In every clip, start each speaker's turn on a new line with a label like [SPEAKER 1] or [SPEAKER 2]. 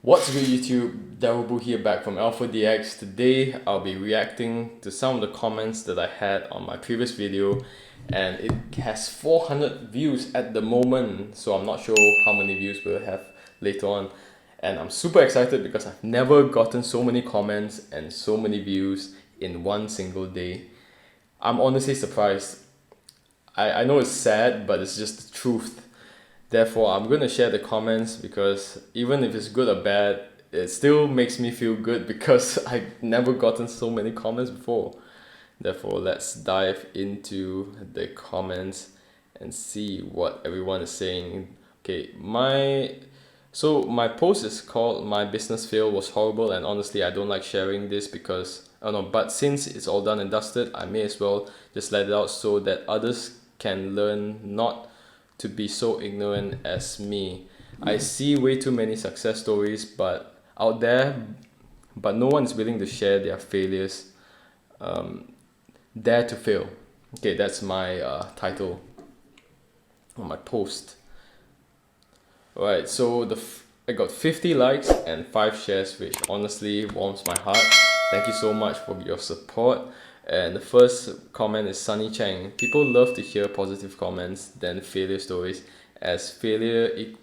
[SPEAKER 1] What's good YouTube, Darryl here back from Alpha DX. Today I'll be reacting to some of the comments that I had on my previous video, and it has 400 views at the moment, so I'm not sure how many views we'll have later on. And I'm super excited because I've never gotten so many comments and so many views in one single day. I'm honestly surprised. I know it's sad, but it's just the truth. Therefore, I'm going to share the comments because even if it's good or bad, it still makes me feel good because I've never gotten so many comments before. Therefore, let's dive into the comments and see what everyone is saying. Okay, my post is called "My Business Fail Was Horrible," and honestly, I don't like sharing this because I don't know. But since it's all done and dusted, I may as well just let it out so that others can learn not to be so ignorant as me. I see way too many success stories out there, but no one is willing to share their failures. Dare to fail. Okay, that's my title on my post. Alright, so I got 50 likes and 5 shares, which honestly warms my heart. Thank you so much for your support. And the first comment is Sunny Chang. People love to hear positive comments than failure stories, as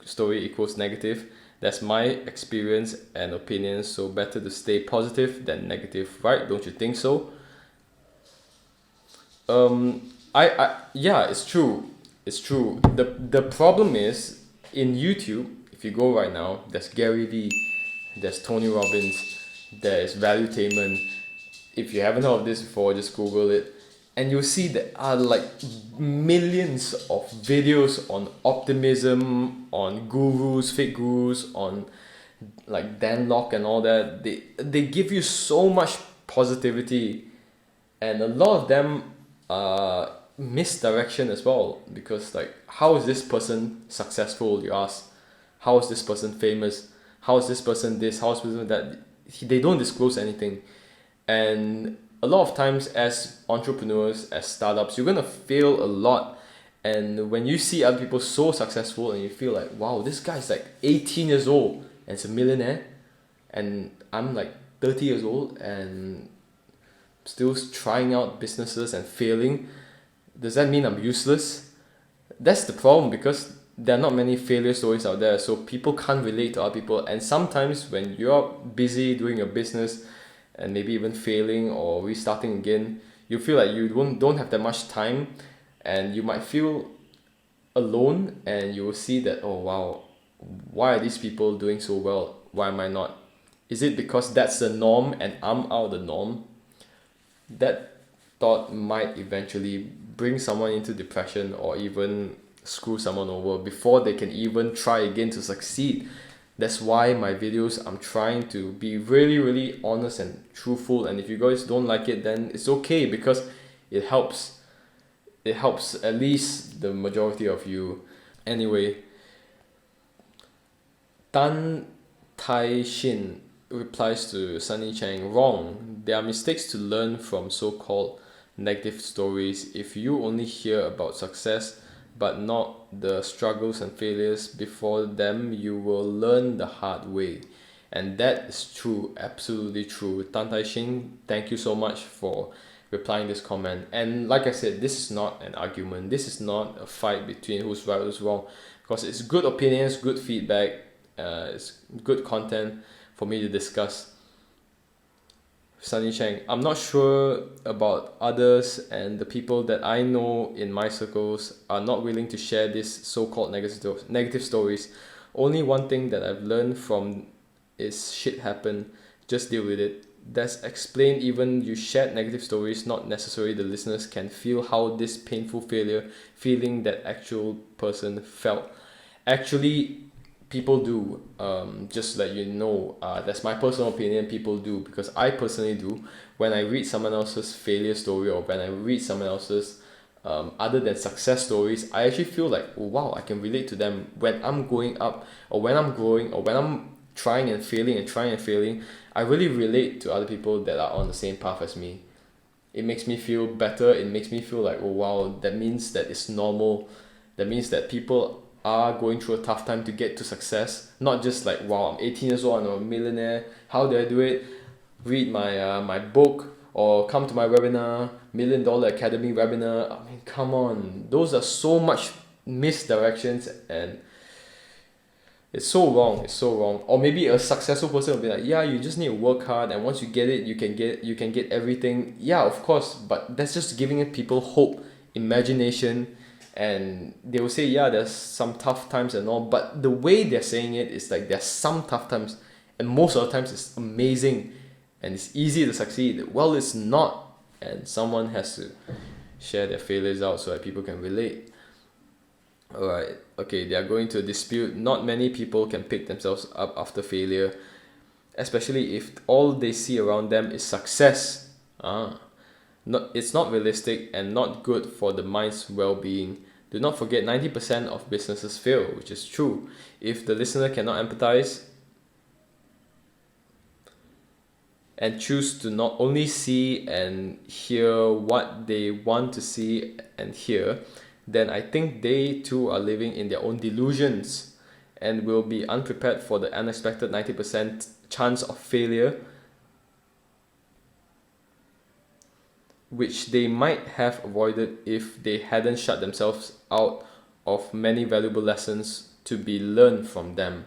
[SPEAKER 1] story equals negative. That's my experience and opinion, so better to stay positive than negative, right? Don't you think so? Yeah, it's true. It's true. The problem is in YouTube, if you go right now, there's Gary Vee, there's Tony Robbins, there's Valuetainment. If you haven't heard of this before, just Google it, and you'll see there are like millions of videos on optimism, on gurus, fake gurus, on like Dan Lok and all that. They give you so much positivity, and a lot of them misdirection as well, because like, how is this person successful, you ask? How is this person famous? How is this person this? How is this person that? They don't disclose anything. And a lot of times as entrepreneurs, as startups, you're gonna fail a lot. And when you see other people so successful and you feel like, wow, this guy's like 18 years old and is a millionaire, and I'm like 30 years old and still trying out businesses and failing, does that mean I'm useless? That's the problem, because there are not many failure stories out there, so people can't relate to other people. And sometimes when you're busy doing your business and maybe even failing or restarting again, you feel like you don't have that much time, and you might feel alone, and you will see that, oh wow, why are these people doing so well? Why am I not? Is it because that's the norm and I'm out of the norm? That thought might eventually bring someone into depression or even screw someone over before they can even try again to succeed. That's why my videos, I'm trying to be really, really honest and truthful. And if you guys don't like it, then it's okay, because it helps. It helps at least the majority of you. Anyway, Tan Tai Shin replies to Sunny Chang, wrong. There are mistakes to learn from so-called negative stories. If you only hear about success but not the struggles and failures before them, you will learn the hard way. And that is true, absolutely true. Tan Tai Shin, thank you so much for replying this comment. And like I said, this is not an argument. This is not a fight between who's right, who's wrong, because it's good opinions, good feedback, it's good content for me to discuss. Sunny Chang, I'm not sure about others, and the people that I know in my circles are not willing to share this so-called negative stories. Only one thing that I've learned from is shit happen, just deal with it. That's explained. Even you shared negative stories, not necessarily the listeners can feel how this painful feeling that actual person felt. Actually, people do. Just let you know, that's my personal opinion. People do, because I personally do. When I read someone else's failure story, or when I read someone else's other than success stories, I actually feel like, oh, wow, I can relate to them. When I'm going up, or when I'm growing, or when I'm trying and failing, I really relate to other people that are on the same path as me. It makes me feel better. It makes me feel like, oh wow, that means that it's normal. That means that people are going through a tough time to get to success. Not just like, wow, I'm 18 years old, I'm a millionaire. How do I do it? Read my book or come to my webinar, $1 Million Academy webinar. I mean, come on. Those are so much misdirections, and it's so wrong. It's so wrong. Or maybe a successful person will be like, yeah, you just need to work hard, and once you get it, you can get everything. Yeah, of course, but that's just giving people hope, imagination, and they will say, yeah, there's some tough times and all, but the way they're saying it is like there's some tough times, and most of the times it's amazing and it's easy to succeed. Well, it's not, and someone has to share their failures out so that people can relate. Alright, okay, they are going to a dispute. Not many people can pick themselves up after failure, especially if all they see around them is success. It's not realistic and not good for the mind's well-being. Do not forget 90% of businesses fail, which is true. If the listener cannot empathize and choose to not only see and hear what they want to see and hear, then I think they too are living in their own delusions and will be unprepared for the unexpected 90% chance of failure, which they might have avoided if they hadn't shut themselves out of many valuable lessons to be learned from them.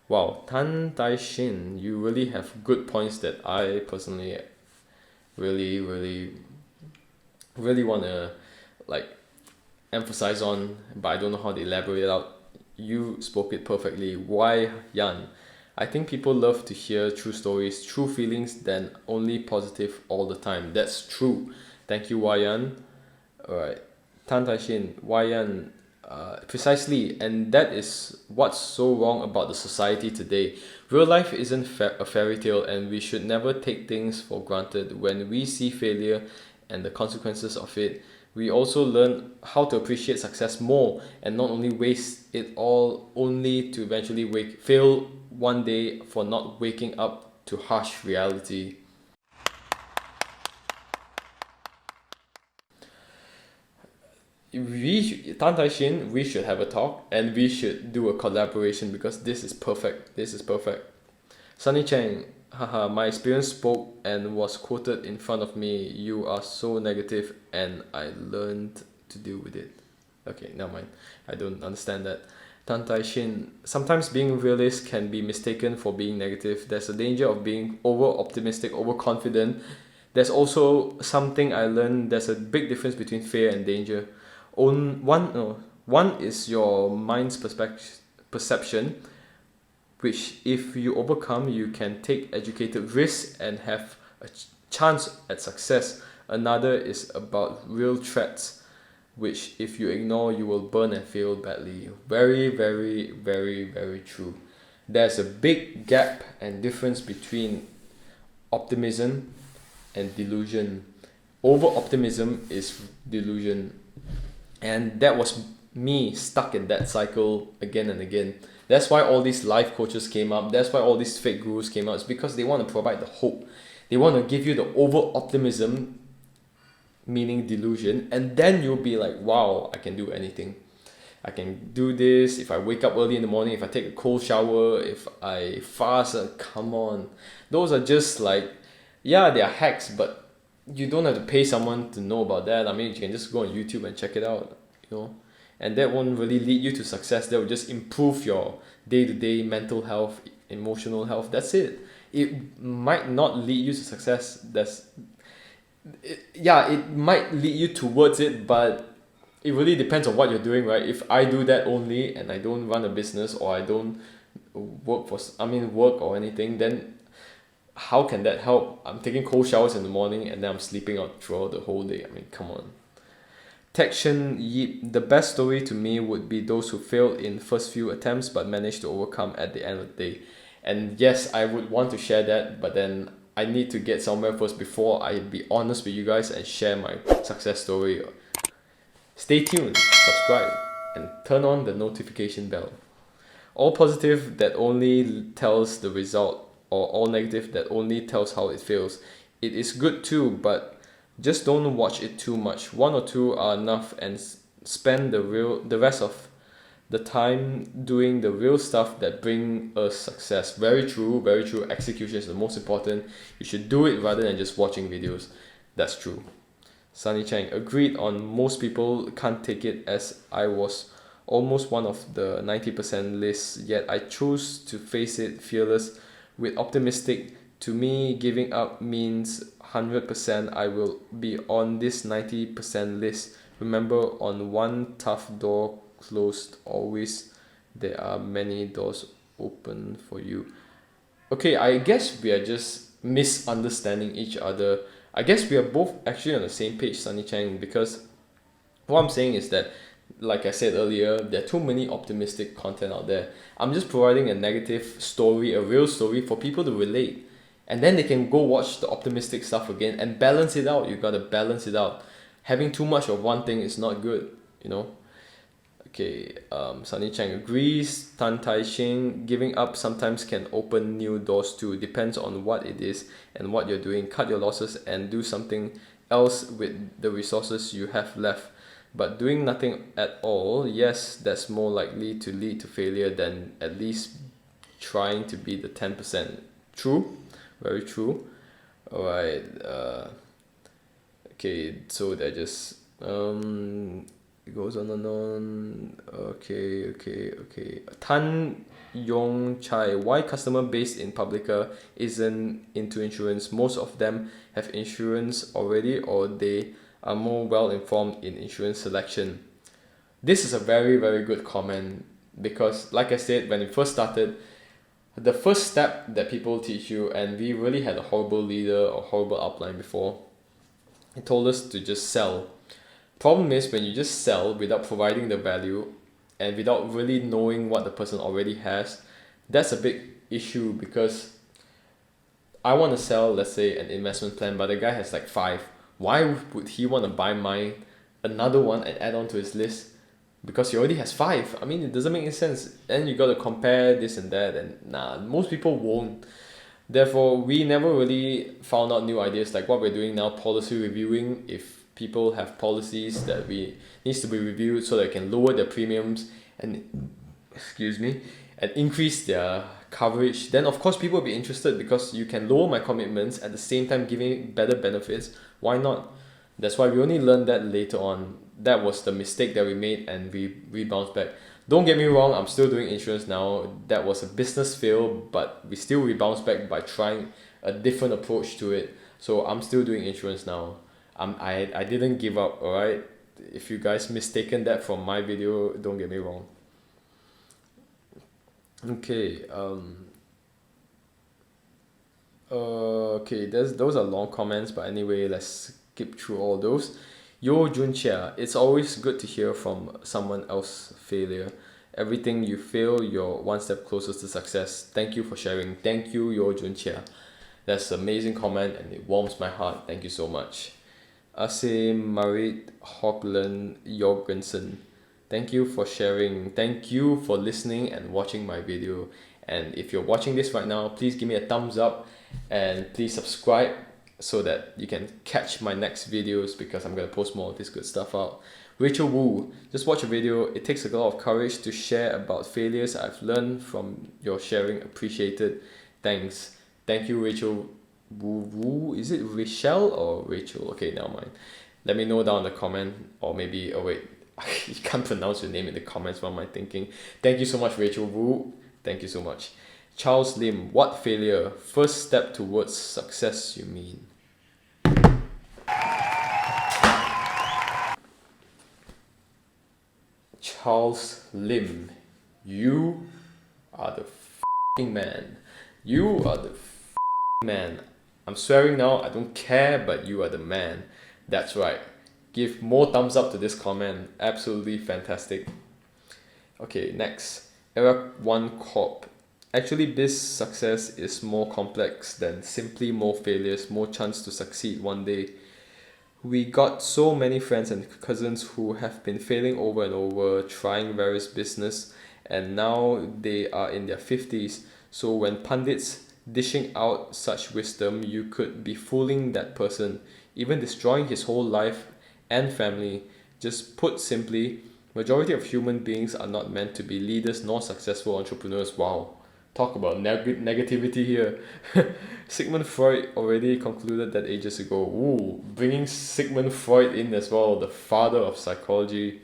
[SPEAKER 1] Wow, Tan Tai Shin, you really have good points that I personally really want to like emphasize on, but I don't know how to elaborate it out. You spoke it perfectly. Why Yan? I think people love to hear true stories, true feelings, than only positive all the time. That's true. Thank you, Wayan. Alright, Tan Tai Shin, Wayan, precisely, and that is what's so wrong about the society today. Real life isn't a fairy tale, and we should never take things for granted. When we see failure and the consequences of it, we also learn how to appreciate success more and not only waste it all only to eventually fail one day for not waking up to harsh reality. Tan Tai Shin, we should have a talk and we should do a collaboration because this is perfect. This is perfect. Sunny Cheng, haha, my experience spoke and was quoted in front of me. You are so negative and I learned to deal with it. Okay, never mind. I don't understand that. Tan Tai Shin, sometimes being realist can be mistaken for being negative. There's a danger of being over-optimistic, overconfident. There's also something I learned. There's a big difference between fear and danger. One is your mind's perception, which if you overcome, you can take educated risks and have a chance at success. Another is about real threats, which if you ignore, you will burn and fail badly. Very, very, very, very true. There's a big gap and difference between optimism and delusion. Over-optimism is delusion. And that was me stuck in that cycle again and again. That's why all these life coaches came up. That's why all these fake gurus came out. It's because they want to provide the hope. They want to give you the over-optimism, meaning delusion. And then you'll be like, wow, I can do anything. I can do this. If I wake up early in the morning, if I take a cold shower, if I fast, come on. Those are just like, yeah, they are hacks, but you don't have to pay someone to know about that. I mean, you can just go on YouTube and check it out, and that won't really lead you to success. That will just improve your day-to-day mental health, emotional health. That's it. It might not lead you to success. It might lead you towards it, but it really depends on what you're doing, right? If I do that only and I don't run a business or I don't work or anything, then how can that help? I'm taking cold showers in the morning and then I'm sleeping out throughout the whole day. I mean, come on. Tection Yip, the best story to me would be those who failed in first few attempts but managed to overcome at the end of the day. And yes, I would want to share that, but then I need to get somewhere first before I be honest with you guys and share my success story. Stay tuned, subscribe, and turn on the notification bell. All positive that only tells the result, or all negative that only tells how it feels. It is good too, but just don't watch it too much. One or two are enough, and spend the rest of the time doing the real stuff that bring us success. Very true, very true. Execution is the most important. You should do it rather than just watching videos. That's true. Sunny Chang, agreed on most people can't take it, as I was almost one of the 90% list, yet I choose to face it fearless with optimistic. To me, giving up means 100% I will be on this 90% list. Remember, on one tough door closed, always there are many doors open for you. Okay, I guess we are just misunderstanding each other. I guess we are both actually on the same page, Sunny Chang, because what I'm saying is that, like I said earlier, there are too many optimistic content out there. I'm just providing a negative story, a real story for people to relate. And then they can go watch the optimistic stuff again and balance it out. You gotta balance it out. Having too much of one thing is not good, you know. Okay, Sunny Chang agrees. Tan Tai Shing, giving up sometimes can open new doors too. Depends on what it is and what you're doing. Cut your losses and do something else with the resources you have left. But doing nothing at all, yes, that's more likely to lead to failure than at least trying to be the 10%. True, very true. Alright, okay, so they're just it goes on and on. Okay. Tan Yong Chai, why customer based in Publica isn't into insurance? Most of them have insurance already, or they are more well informed in insurance selection. This is a very, very good comment, because like I said, when it first started, the first step that people teach you, and we really had a horrible leader or horrible outline before, he told us to just sell. Problem is, when you just sell without providing the value and without really knowing what the person already has, that's a big issue, because I want to sell, let's say, an investment plan, but the guy has like 5. Why would he want to buy mine, another one, and add on to his list? Because he already has 5. I mean, it doesn't make any sense. And you got to compare this and that, and nah, most people won't. Therefore, we never really found out new ideas like what we're doing now, policy reviewing. If people have policies that needs to be reviewed so they can lower their premiums and and increase their coverage, then of course people will be interested, because you can lower my commitments at the same time giving better benefits. Why not? That's why we only learned that later on. That was the mistake that we made, and we bounced back. Don't get me wrong, I'm still doing insurance now. That was a business fail, but we still rebounded back by trying a different approach to it. So I'm still doing insurance now. I didn't give up, alright? If you guys mistaken that from my video, don't get me wrong. Okay, those are long comments, but anyway, let's skip through all those. Yo Junqia, it's always good to hear from someone else's failure. Everything you fail, you're one step closer to success. Thank you for sharing. Thank you, Yo Junqia. That's an amazing comment, and it warms my heart. Thank you so much. Ase Marit Hoglen Jorgensen, thank you for sharing. Thank you for listening and watching my video. And if you're watching this right now, please give me a thumbs up, and please subscribe so that you can catch my next videos, because I'm going to post more of this good stuff out. Rachel Wu, just watch a video. It takes a lot of courage to share about failures. I've learned from your sharing. Appreciated. Thanks. Thank you, Rachel Wu. Is it Rachel or Rachel? Okay, never mind. Let me know down in the comment, or maybe, oh wait, you can't pronounce your name in the comments. What am I thinking? Thank you so much, Rachel Wu. Thank you so much. Charles Lim, what failure? First step towards success, you mean? Charles Lim, you are the f***ing man. You are the f***ing man. I'm swearing now, I don't care, but you are the man. That's right. Give more thumbs up to this comment. Absolutely fantastic. Okay, next. Era 1 Corp. Actually, this success is more complex than simply more failures, more chance to succeed one day. We got so many friends and cousins who have been failing over and over, trying various business, and now they are in their 50s. So when pundits dishing out such wisdom, you could be fooling that person, even destroying his whole life and family. Just put simply, Majority of human beings are not meant to be leaders nor successful entrepreneurs. Wow. Talk about negativity here. Sigmund Freud already concluded that ages ago. Ooh, bringing Sigmund Freud in as well, the father of psychology.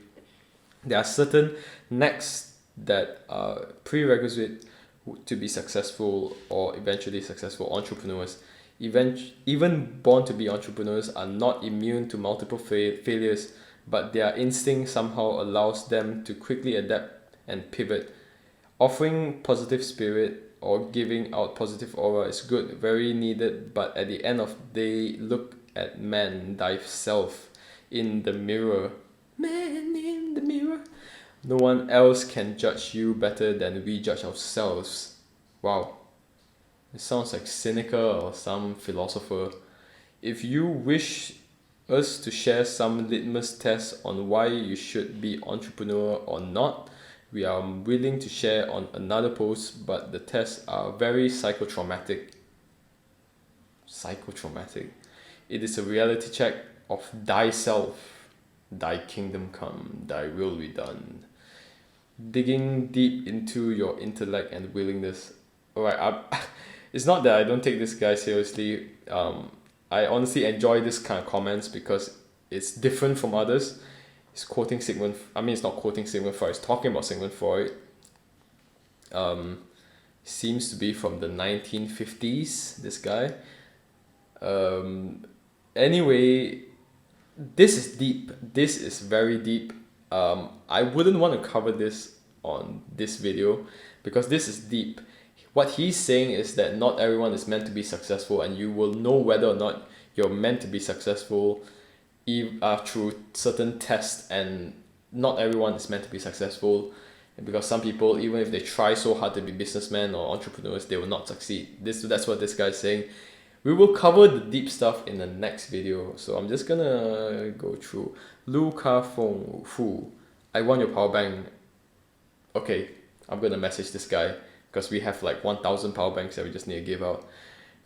[SPEAKER 1] There are certain knacks that are prerequisite to be successful or eventually successful entrepreneurs. Even born to be entrepreneurs are not immune to multiple failures, but their instinct somehow allows them to quickly adapt and pivot. Offering positive spirit or giving out positive aura is good, very needed, but at the end of the day, look at man, thyself in the mirror. Man in the mirror. No one else can judge you better than we judge ourselves. Wow. It sounds like Seneca or some philosopher. If you wish us to share some litmus test on why you should be entrepreneur or not, we are willing to share on another post, but the tests are very psychotraumatic. Psychotraumatic. It is a reality check of thyself. Thy kingdom come, thy will be done. Digging deep into your intellect and willingness. Alright, it's not that I don't take this guy seriously. I honestly enjoy this kind of comments because it's different from others. It's quoting Sigmund. I mean, it's not quoting Sigmund Freud. It's talking about Sigmund Freud. Seems to be from the 1950s. This guy. Anyway, this is deep. This is very deep. I wouldn't want to cover this on this video because this is deep. What he's saying is that not everyone is meant to be successful, and you will know whether or not you're meant to be successful through certain tests, and not everyone is meant to be successful because some people, even if they try so hard to be businessmen or entrepreneurs, they will not succeed. That's what this guy is saying. We will cover the deep stuff in the next video, so I'm just gonna go through. Lu Ka Feng Fu, I want your power bank. Okay, I'm gonna message this guy because we have like 1,000 power banks that we just need to give out.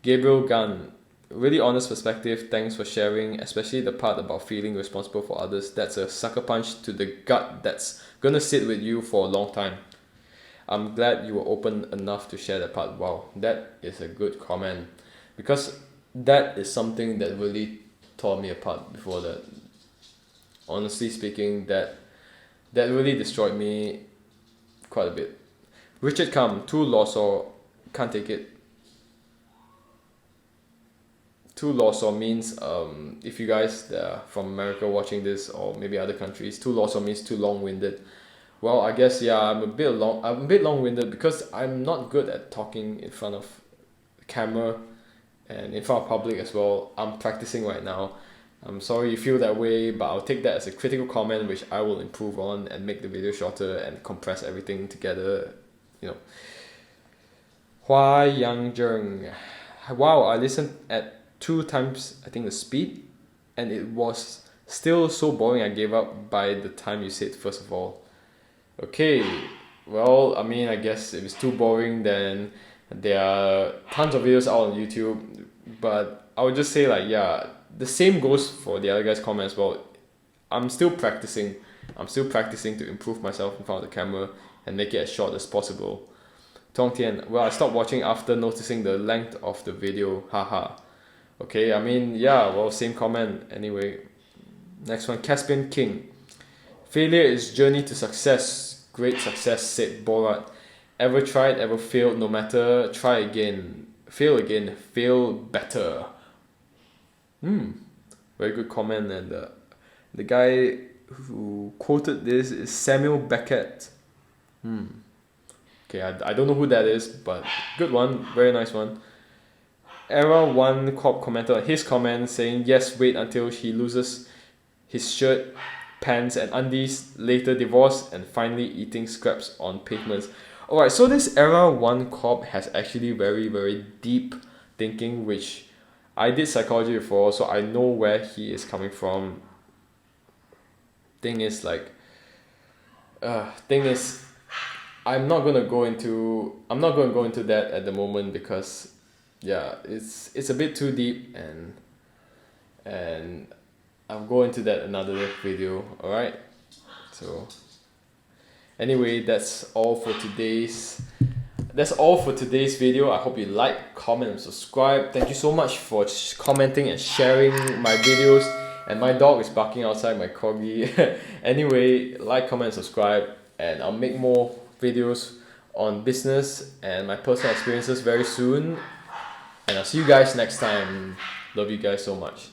[SPEAKER 1] Gabriel Gunn, really honest perspective, thanks for sharing, especially the part about feeling responsible for others. That's a sucker punch to the gut that's gonna sit with you for a long time. I'm glad you were open enough to share that part. Wow, that is a good comment, because that is something that really tore me apart before that. Honestly speaking, that really destroyed me quite a bit. Richard Kam, too lost or can't take it. Too lost or means, if you guys that are from America watching this, or maybe other countries, too lost or means too long-winded. Well, I guess yeah, I'm a bit long-winded because I'm not good at talking in front of the camera and in front of public as well. I'm practicing right now. I'm sorry you feel that way, but I'll take that as a critical comment which I will improve on and make the video shorter and compress everything together, you know. Hua Yang Zheng. Wow, I listened at 2 times I think the speed, and it was still so boring I gave up by the time you said first of all. Okay, well, I mean, I guess if it's too boring, then there are tons of videos out on YouTube, but I would just say like, yeah, the same goes for the other guy's comment as well. I'm still practicing to improve myself in front of the camera and make it as short as possible. Tong Tian, well, I stopped watching after noticing the length of the video, haha. Okay, I mean, yeah, well, same comment. Anyway, next one, Caspian King. Failure is journey to success. Great success, said Borat. Ever tried, ever failed, no matter, try again, fail better. Very good comment, and the guy who quoted this is Samuel Beckett. Okay, I don't know who that is, but good one, very nice one. Era 1 Corp commented on his comment saying, yes, wait until he loses his shirt, pants and undies, later divorce, and finally eating scraps on pavements. Alright, so this Era 1 Corp has actually very, very deep thinking, which I did psychology before, so I know where he is coming from. Thing is, I'm not gonna go into that at the moment because, yeah, it's a bit too deep, and I'll go into that another video. Alright, so Anyway, that's all for today's video. I hope you like, comment, and subscribe. Thank you so much for commenting and sharing my videos. And my dog is barking outside, my corgi. Anyway, like, comment, and subscribe, and I'll make more videos on business and my personal experiences very soon. And I'll see you guys next time. Love you guys so much.